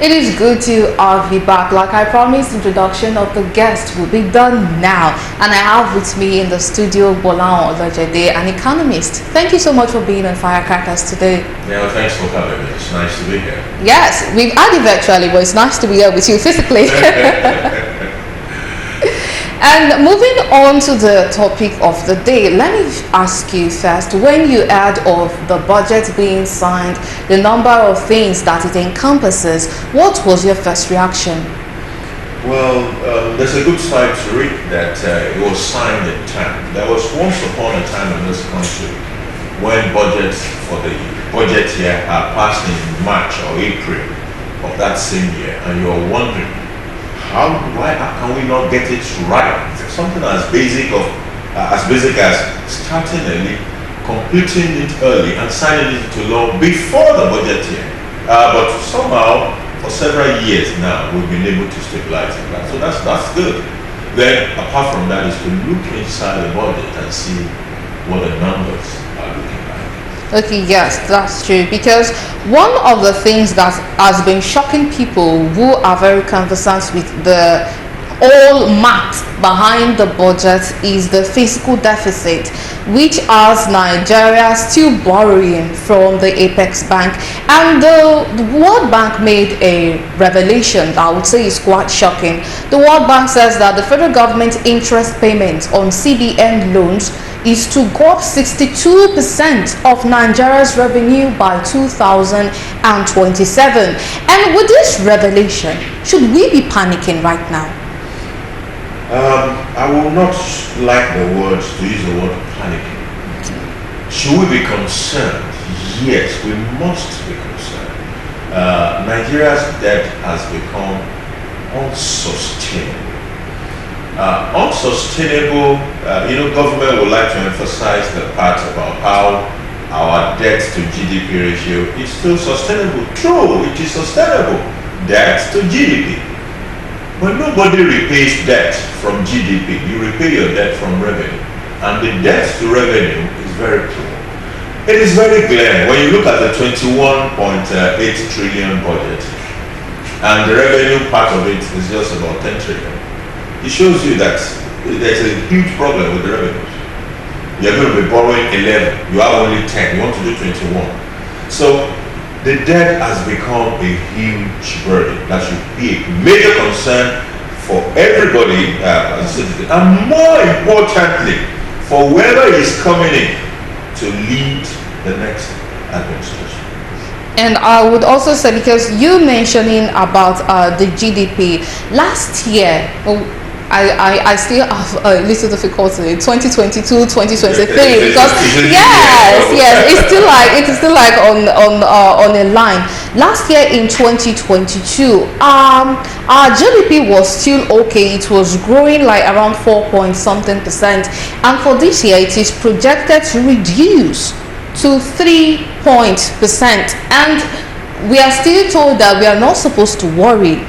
It is good to have you back. Like I promised, introduction of the guest will be done now. And I have with me in the studio Bolan Olojede, an economist. Thank you so much for being on Firecrackers today. Yeah, well, thanks for having me. It's nice to be here. Yes, we've had it virtually, but it's nice to be here with you physically. And moving on to the topic of the day, let me ask you first, when you heard of the budget being signed, the number of things that it encompasses, what was your first reaction? Well, there's a good side to it that it was signed in time. There was once upon a time in this country when budgets for the budget year are passed in March or April of that same year, and you're wondering, why can we not get it right? Something as basic as starting early, completing it early, and signing it into law before the budget year. But somehow, for several years now, we've been able to stabilize that. So that's good. Then, apart from that, is to look inside the budget and see what the numbers are looking like. Okay, yes, that's true. Because one of the things that has been shocking people who are very conversant with the all math behind the budget is the fiscal deficit, which has Nigeria still borrowing from the Apex Bank. And the World Bank made a revelation that I would say is quite shocking. The World Bank says that the federal government interest payments on CBN loans is to go up 62% of Nigeria's revenue by 2027. And with this revelation, should we be panicking right now? I will not like to use the word panicking. Should we be concerned? Yes, we must be concerned. Nigeria's debt has become unsustainable. Government would like to emphasize the part about how our debt to GDP ratio is still sustainable. True, it is sustainable. Debt to GDP. But nobody repays debt from GDP. You repay your debt from revenue. And the debt to revenue is very poor. It is very clear when you look at the 21.8 trillion budget, and the revenue part of it is just about 10 trillion. It shows you that there's a huge problem with the revenues. You're going to be borrowing 11, you have only 10, you want to do 21. So the debt has become a huge burden that should be a major concern for everybody, and more importantly, for whoever is coming in to lead the next administration. And I would also say, because you mentioning about the GDP last year, I still have a little difficulty 2022 2023 because yes it is still like on a line. Last year in 2022 our GDP was still okay. It was growing like around 4 point something percent, and for this year it is projected to reduce to 3%, and we are still told that we are not supposed to worry.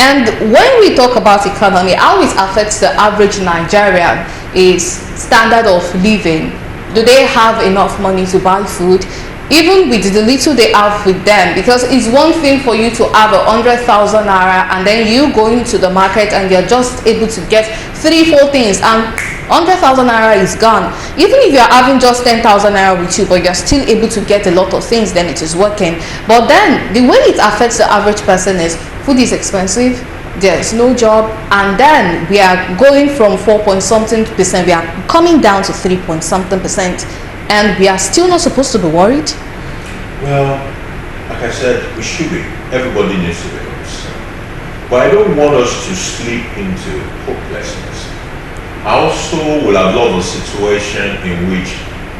And when we talk about economy, how it affects the average Nigerian is standard of living. Do they have enough money to buy food? Even with the little they have with them, because it's one thing for you to have 100,000 naira and then you go into the market and you're just able to get 3-4 things, and 100,000 naira is gone. Even if you're having just 10,000 naira with you, but you're still able to get a lot of things, then it is working. But then the way it affects the average person is food is expensive, there is no job, and then we are going from 4 point something percent, we are coming down to 3 point something percent, and we are still not supposed to be worried. Well, like I said, we should be. Everybody needs to be concerned. But I don't want us to slip into hopelessness. I also will have loved a situation in which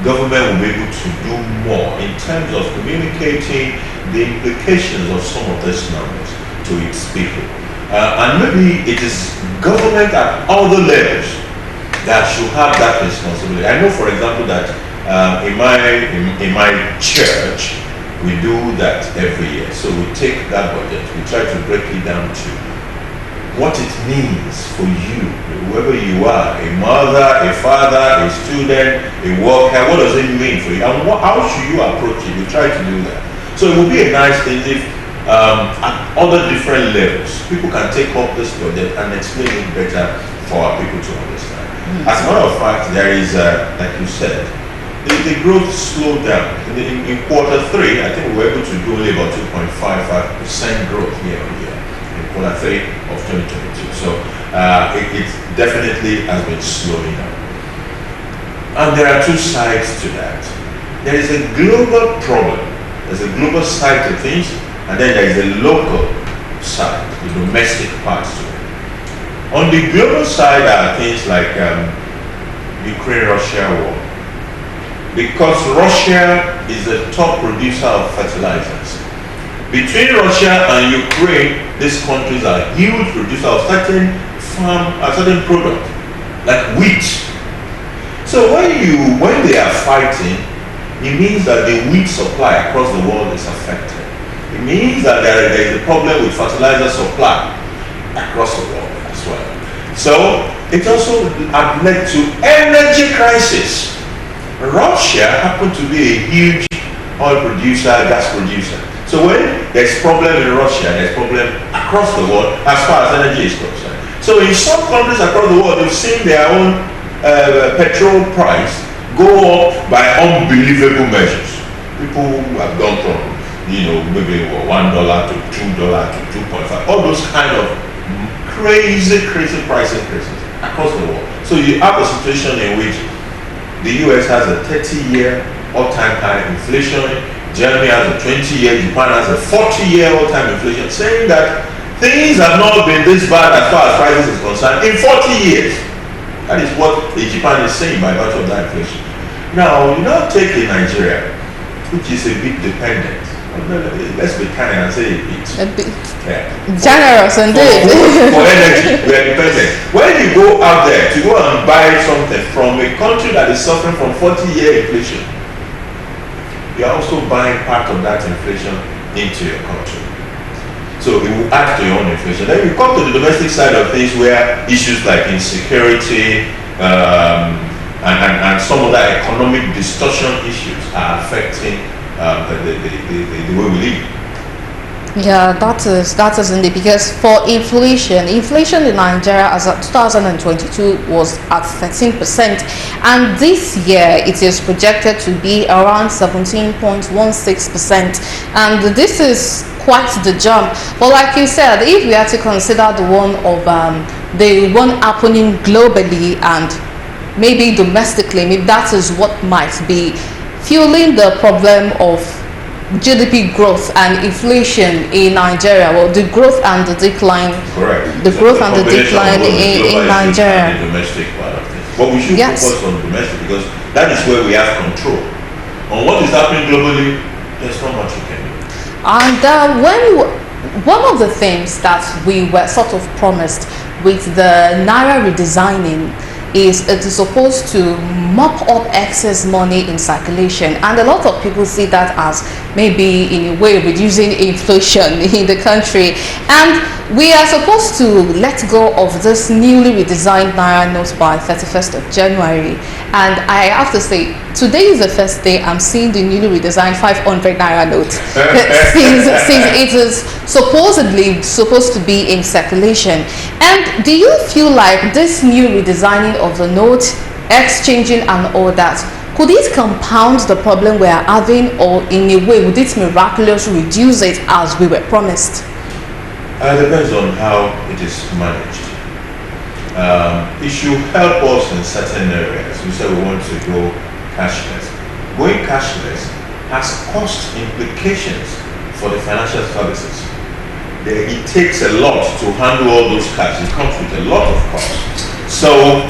government will be able to do more in terms of communicating the implications of some of these numbers to its people. And maybe it is government at all the levels that should have that responsibility. I know, for example, that in my church, we do that every year. So we take that budget, we try to break it down to what it means for you, whoever you are, a mother, a father, a student, a worker. What does it mean for you? And how should you approach it? We try to do that. So it would be a nice thing if at other different levels. People can take up this project and explain it better for our people to understand. As a matter of fact, there is, like you said, the growth slowed down. In quarter 3, I think we were able to do only about 2.55% growth year on year in quarter 3 of 2022. So it definitely has been slowing down. And there are two sides to that. There is a global problem. There's a global side to things, and then there is a local side, the domestic part to it. On the global side are things like Ukraine-Russia war. Because Russia is the top producer of fertilizers. Between Russia and Ukraine, these countries are huge producers of certain product, like wheat. So when they are fighting, it means that the wheat supply across the world is affected. It means that there is a problem with fertilizer supply across the world as well. So it also led to energy crisis. Russia happened to be a huge oil producer, gas producer. So when there's problem in Russia, there's problem across the world as far as energy is concerned. So in some countries across the world, they've seen their own petrol price go up by unbelievable measures. People who have gone from, maybe $1 to $2 to 2.5, all those kind of crazy price increases across the world. So you have a situation in which the US has a 30-year all-time high inflation, Germany has a 20-year, Japan has a 40-year all-time inflation, saying that things have not been this bad as far as prices is concerned in 40 years. That is what Japan is saying by virtue of that inflation. Now, you now take in Nigeria, which is a bit dependent. Let's be kind and say a bit. Generous indeed. For energy, we are dependent. When you go out there to go and buy something from a country that is suffering from 40-year inflation, you are also buying part of that inflation into your country. So it will add to your own inflation. Then we come to the domestic side of things where issues like insecurity and some of that economic distortion issues are affecting the way we live. Yeah, that is indeed, because for inflation in Nigeria as of 2022 was at 13%, and this year it is projected to be around 17.16%, and this is quite the jump. But like you said, if we are to consider the one happening globally and maybe domestically, maybe that is what might be fueling the problem of GDP growth and inflation in Nigeria. Well, the growth and the decline. Correct. The growth and the decline in Nigeria. The domestic part of things. But we should focus on domestic because that is where we have control. On what is happening globally, there's not much we can do. And one of the things that we were sort of promised with the Naira redesigning is it is supposed to mop up excess money in circulation, and a lot of people see that as maybe in a way reducing inflation in the country. And we are supposed to let go of this newly redesigned Naira note by 31st of January, and I have to say today is the first day I'm seeing the newly redesigned 500 Naira note since it is supposedly supposed to be in circulation. And do you feel like this new redesigning of the note, exchanging and all that, could it compound the problem we are having, or in a way would it miraculously reduce it as we were promised? It depends on how it is managed. It should help us in certain areas. We said we want to go cashless. Going cashless has cost implications for the financial services. It takes a lot to handle all those cash. It comes with a lot of cost. So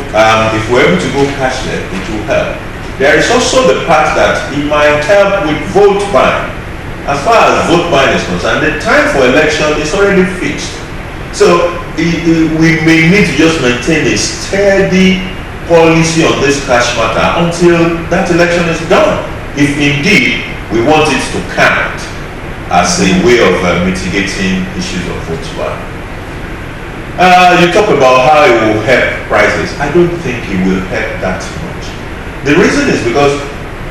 if we're able to go cashless, it will help. There is also the part that it might help with vote buying. As far as vote buying is concerned, the time for election is already fixed. So we may need to just maintain a steady policy on this cash matter until that election is done, if indeed we want it to count as a way of mitigating issues of vote buying. You talk about how it will help prices. I don't think it will help that much. The reason is because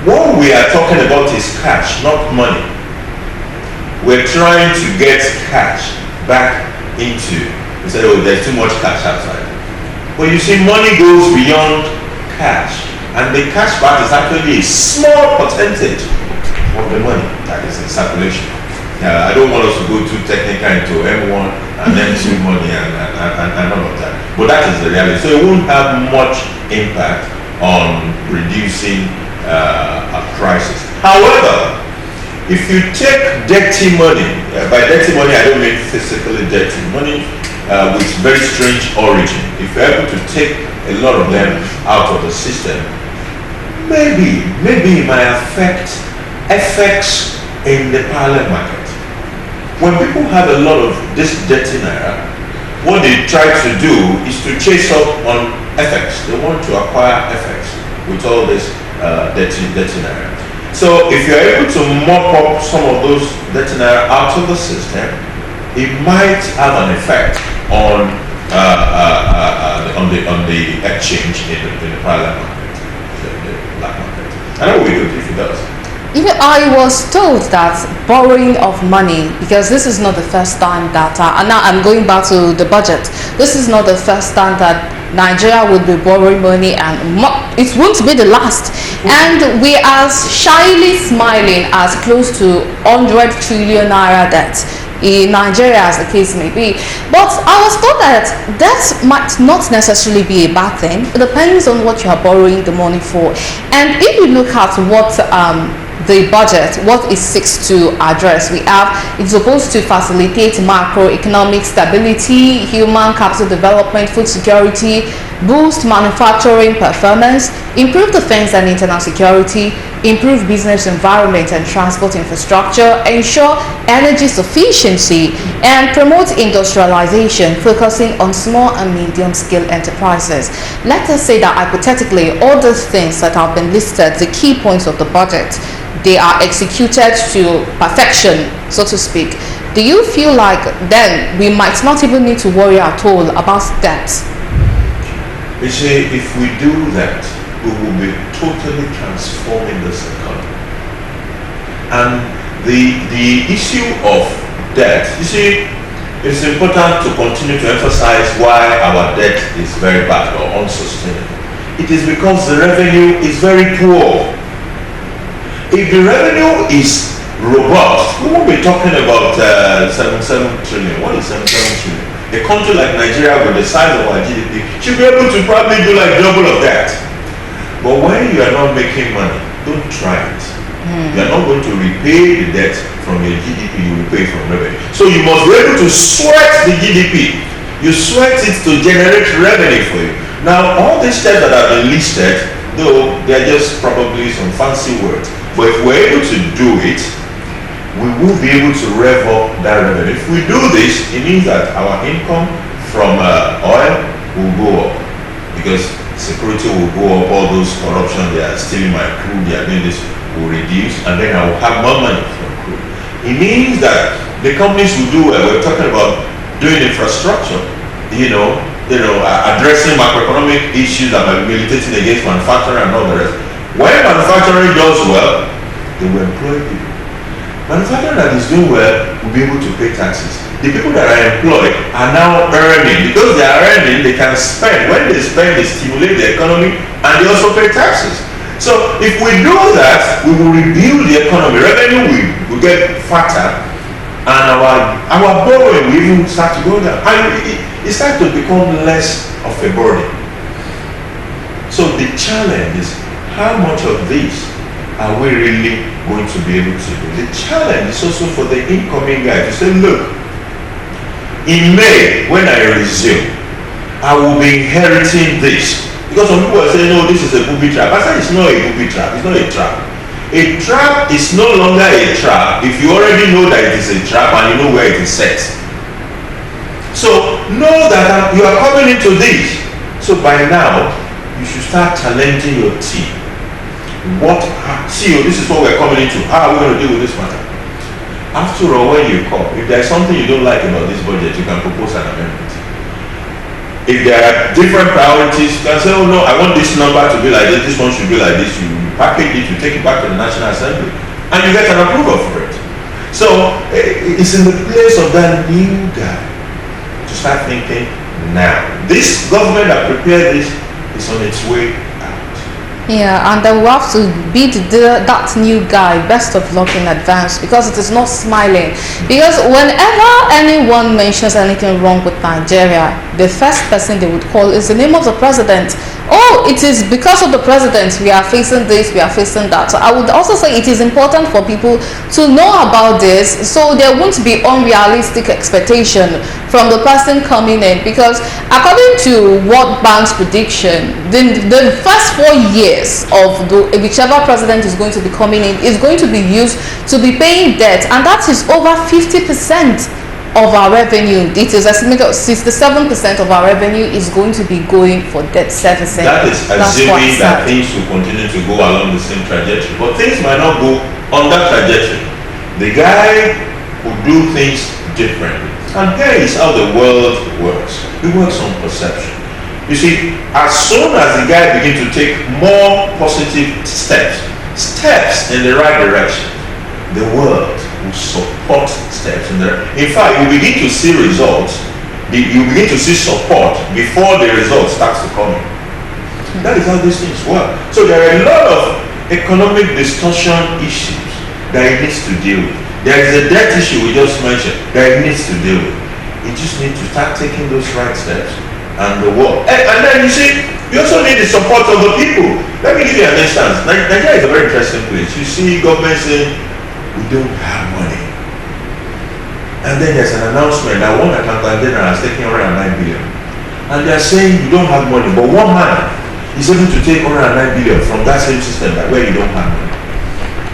what we are talking about is cash, not money. we're trying to get cash back into. We said, oh, there's too much cash outside. But you see, money goes beyond cash, and the cash part is actually a small percentage of the money that is in circulation. I don't want us to go too technical into M1 and M2 money and all of that. But that is the reality. So it won't have much impact on reducing a crisis. However, if you take dirty money, by dirty money I don't mean physically dirty, money with very strange origin, if you're able to take a lot of them out of the system, maybe it might affect effects in the parallel market. When people have a lot of this dirty naira, what they try to do is to chase up on FX. They want to acquire FX with all this dirty naira. So if you're able to mop up some of those dirty naira out of the system, it might have an effect on the exchange in the parallel market, the black market. I know we do if it does. Even I was told that borrowing of money, because this is not the first time that, and now I'm going back to the budget, this is not the first time that Nigeria would be borrowing money, and it won't be the last. And we are shyly smiling as close to 100 trillion naira debt in Nigeria, as the case may be. But I was told that that might not necessarily be a bad thing. It depends on what you are borrowing the money for. And if you look at what the budget, what it seeks to address, it's supposed to facilitate macroeconomic stability, human capital development, food security, boost manufacturing performance, improve defense and internal security, improve business environment and transport infrastructure, ensure energy sufficiency, and promote industrialization, focusing on small and medium-scale enterprises. Let us say that hypothetically, all the things that have been listed, the key points of the budget, they are executed to perfection, so to speak. Do you feel like then we might not even need to worry at all about debt? You see, if we do that, we will be totally transforming this economy. And the issue of debt, you see, it's important to continue to emphasize why our debt is very bad or unsustainable. It is because the revenue is very poor. If the revenue is robust, we won't be talking about 7 trillion. What is 7 trillion? A country like Nigeria with the size of our GDP should be able to probably do like double of that. But when you are not making money, don't try it. You are not going to repay the debt from your GDP, you will pay from revenue. So you must be able to sweat the GDP. You sweat it to generate revenue for you. Now, all these steps that have been listed, though they are just probably some fancy words, but if we're able to do it, we will be able to rev up that revenue. If we do this, it means that our income from oil will go up, because security will go up, all those corruption, they are stealing my crude, they are doing this, will reduce, and then I will have more money from crude. It means that the companies will do well. We're talking about doing infrastructure, addressing macroeconomic issues that are militating against manufacturing and all the rest. When manufacturing does well, they will employ people. Manufacturing that is doing well will be able to pay taxes. The people that are employed are now earning. Because they are earning, they can spend. When they spend, they stimulate the economy, and they also pay taxes. So if we do that, we will rebuild the economy. Revenue will get fatter, and our borrowing will even start to go down. And it starts to become less of a burden. So the challenge is, how much of this are we really going to be able to do? The challenge is also for the incoming guy to say, look, in May, when I resume, I will be inheriting this. Because some people are saying, no, this is a booby trap. I said, it's not a booby trap. It's not a trap. A trap is no longer a trap if you already know that it is a trap and you know where it is set. So know that you are coming into this. So by now, you should start challenging your team. CEO, this is what we're coming into. How are we going to deal with this matter? After all, when you come, if there's something you don't like about this budget, you can propose an amendment. If there are different priorities, you can say, oh no, I want this number to be like this one should be like this. You package it, you take it back to the National Assembly, and you get an approval for it. So it's in the place of that new guy to start thinking now. This government that prepared this is on its way out. Yeah, and then we have to bid that new guy best of luck in advance, because it is not smiling. Because whenever anyone mentions anything wrong with Nigeria, the first person they would call is the name of the president. Oh, it is because of the president we are facing this, we are facing that. So I would also say it is important for people to know about this, so there won't be unrealistic expectation from the person coming in. Because according to World Bank's prediction, the first 4 years of whichever president is going to be coming in is going to be used to be paying debt, and that is over 50% of our revenue. It is estimated 67% of our revenue is going to be going for debt servicing. That is assuming that things will continue to go along the same trajectory, but things might not go on that trajectory. The guy will do things differently, and here is how the world works. It works on perception. You see, as soon as the guy begins to take more positive steps in the right direction, the world will support steps in there. In fact, you begin to see results, you begin to see support before the results starts to come in. That is how these things work. So there are a lot of economic distortion issues that it needs to deal with. There is a debt issue we just mentioned that it needs to deal with. It just needs to start taking those right steps, and the world. And then you see, you also need the support of the people. Let me give you an instance. Nigeria is a very interesting place. You see government saying, we don't have money. And then there's an announcement that one accountant general has taken 109 billion. And they're saying you don't have money, but one man is able to take 109 billion from that same system that where you don't have money.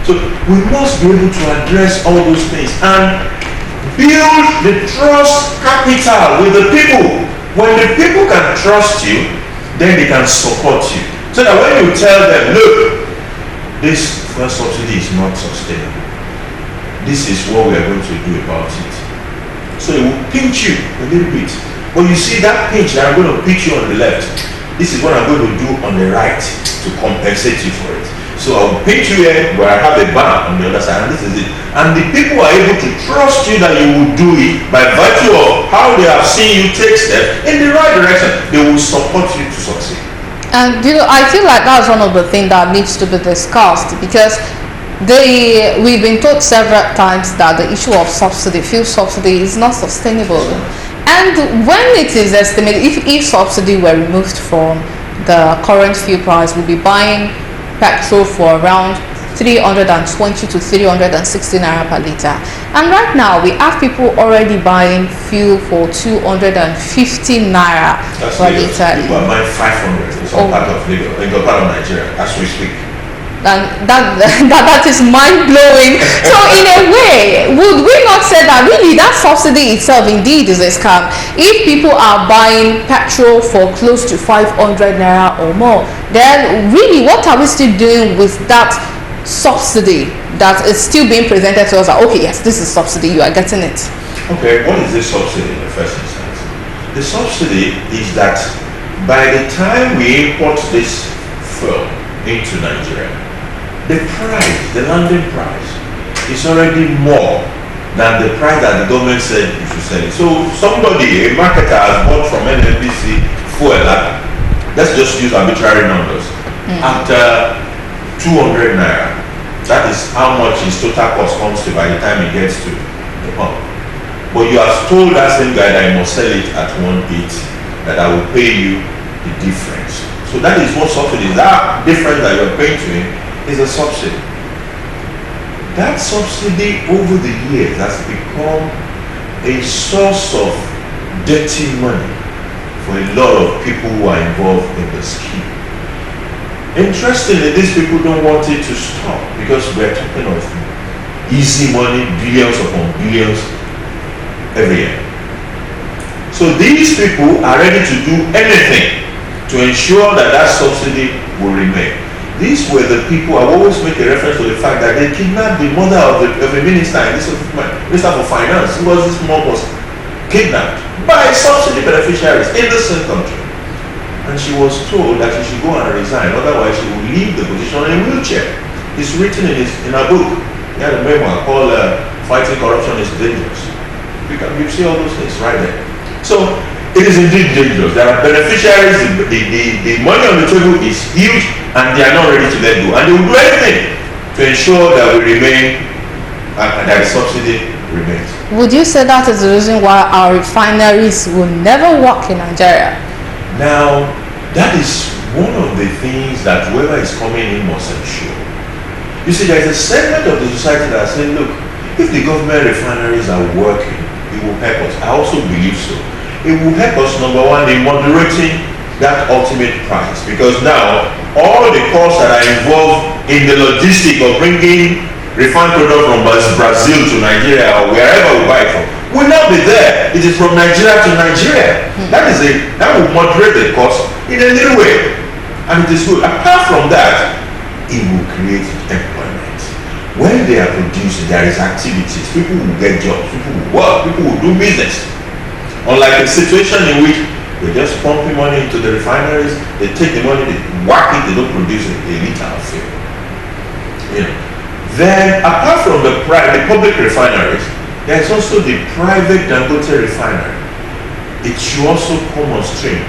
So we must be able to address all those things and build the trust capital with the people. When the people can trust you, then they can support you. So that when you tell them, look, this fuel subsidy is not sustainable, this is what we are going to do about it. So it will pinch you a little bit. But you see that pinch that I'm going to pinch you on the left, this is what I'm going to do on the right to compensate you for it. So I will pinch you here where I have a bar on the other side, and this is it. And the people are able to trust you that you will do it by virtue of how they have seen you take steps in the right direction. They will support you to succeed. And I feel like that's one of the things that needs to be discussed, because we've been told several times that the issue of fuel subsidy is not sustainable. And when it is estimated, if subsidy were removed from the current fuel price, we'll be buying petrol for around 320 to 360 naira per liter. And right now we have people already buying fuel for 250 naira per liter. People are buying 500 in some part of Lagos, in the part of Nigeria, as we speak. And that is mind-blowing. So in a way, would we not say that really that subsidy itself indeed is a scam? If people are buying petrol for close to 500 naira or more, then really what are we still doing with that subsidy that is still being presented to us? That, okay, yes, this is subsidy, you are getting it. Okay, what is this subsidy in the first instance? The subsidy is that by the time we import this fuel into Nigeria, the price, the landing price, is already more than the price that the government said you should sell it. So somebody, a marketer, has bought from NNPC fuel, let's just use arbitrary numbers, at 200 naira. That is how much his total cost comes to by the time it gets to the pump. But you have told that same guy that you must sell it at 180, that I will pay you the difference. So that is what subsidy is. That difference that you're paying to him is a subsidy. That subsidy over the years has become a source of dirty money for a lot of people who are involved in the scheme. Interestingly, these people don't want it to stop, because we're talking of easy money, billions upon billions every year. So these people are ready to do anything to ensure that that subsidy will remain. These were the people, I always make a reference to the fact that they kidnapped the mother of a minister, Minister for Finance, who was this mom was kidnapped by subsidy beneficiaries in the same country. And she was told that she should go and resign, otherwise she will leave the position in a wheelchair. It's written in her book. He had a memoir called fighting corruption is dangerous. You see all those things right there. So it is indeed dangerous. There are beneficiaries, the money on the table is huge, and they are not ready to let go. And they will do anything to ensure that we remain, and that the subsidy remains. Would you say that is the reason why our refineries will never work in Nigeria? Now, that is one of the things that whoever is coming in must ensure. You see, there is a segment of the society that is saying, look, if the government refineries are working, it will help us. I also believe so. It will help us, number one, in moderating that ultimate price, because now all the costs that are involved in the logistic of bringing refined product from Brazil to Nigeria or wherever we buy it from will not be there. It is from Nigeria to Nigeria. That will moderate the cost in a little way, and it is good. Apart from that, it will create employment. When they are producing, there is activities. People will get jobs. People will work. People will do business. Unlike the situation in which they just pumping money into the refineries, they take the money, they whack it, they don't produce a liter of fuel. Then, apart from the public refineries, there is also the private Dangote refinery. It should also come on stream.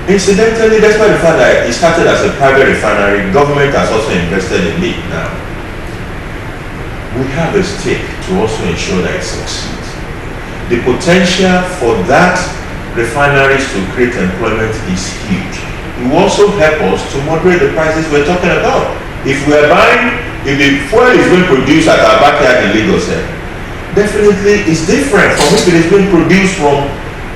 Incidentally, despite the fact that it started as a private refinery, government has also invested in it now. We have a stake to also ensure that it succeeds. The potential for that refineries to create employment is huge. It will also help us to moderate the prices we're talking about. If the fuel is being produced at our backyard in Lagos, definitely it's different from if it is being produced from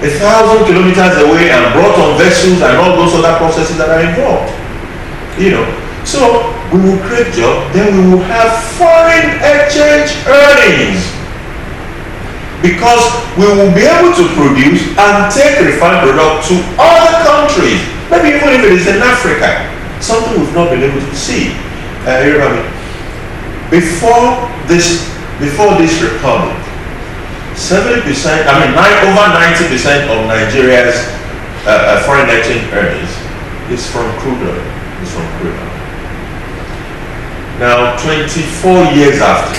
1,000 kilometers away and brought on vessels and all those other processes that are involved. So we will create jobs, then we will have foreign exchange earnings, because we will be able to produce and take refined product to other countries, maybe even if it is in Africa, something we've not been able to see. Before this republic, 70%, over 90% of Nigeria's foreign exchange earnings is from crude oil. Now, 24 years after,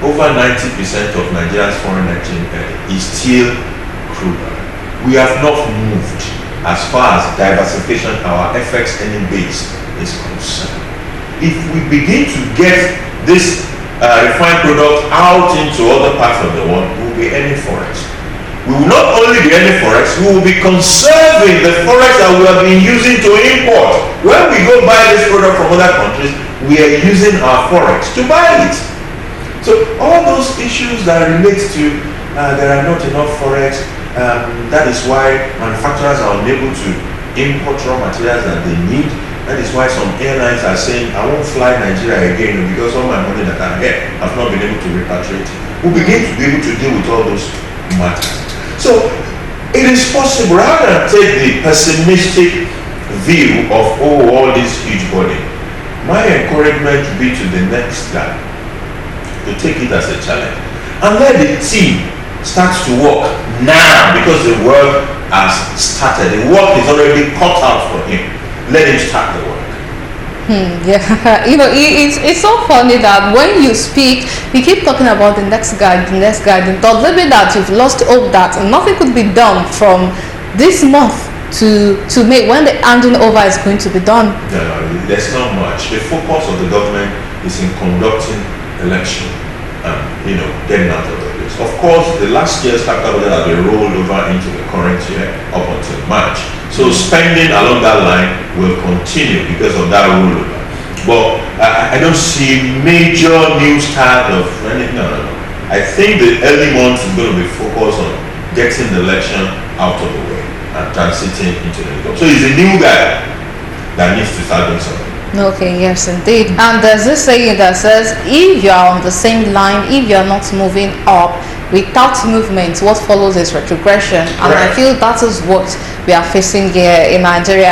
over 90% of Nigeria's foreign exchange is still crude oil. We have not moved as far as diversification, our FX earning base is concerned. If we begin to get this refined product out into other parts of the world, we will be earning forex. We will not only be earning forex, we will be conserving the forex that we have been using to import. When we go buy this product from other countries, we are using our forex to buy it. So all those issues that relate to there are not enough forex, that is why manufacturers are unable to import raw materials that they need. That is why some airlines are saying, I won't fly Nigeria again because all my money that I have, I've not been able to repatriate. We'll begin to be able to deal with all those matters. So it is possible, rather than take the pessimistic view of all this huge burden, my encouragement would be to the next guy to take it as a challenge and let the team start to work now, because the work has started. The work is already cut out for him. Let him start the work. Yeah, it's so funny that when you speak, you keep talking about the next guy. Does it mean that you've lost hope that nothing could be done from this month to May, when the handing over is going to be done? No, there's not much. The focus of the government is in conducting election and getting out of the place. Of course, the last year's capital budget has been rolled over into the current year up until March. So spending along that line will continue because of that rollover. But I don't see major new start of anything. No. I think the early months is going to be focused on getting the election out of the way and transiting into the middle. So he's a new guy that needs to start doing something. Okay, yes indeed. And there's this saying that says, if you are on the same line, if you are not moving up, without movement, what follows is retrogression. And I feel that is what we are facing here in Nigeria.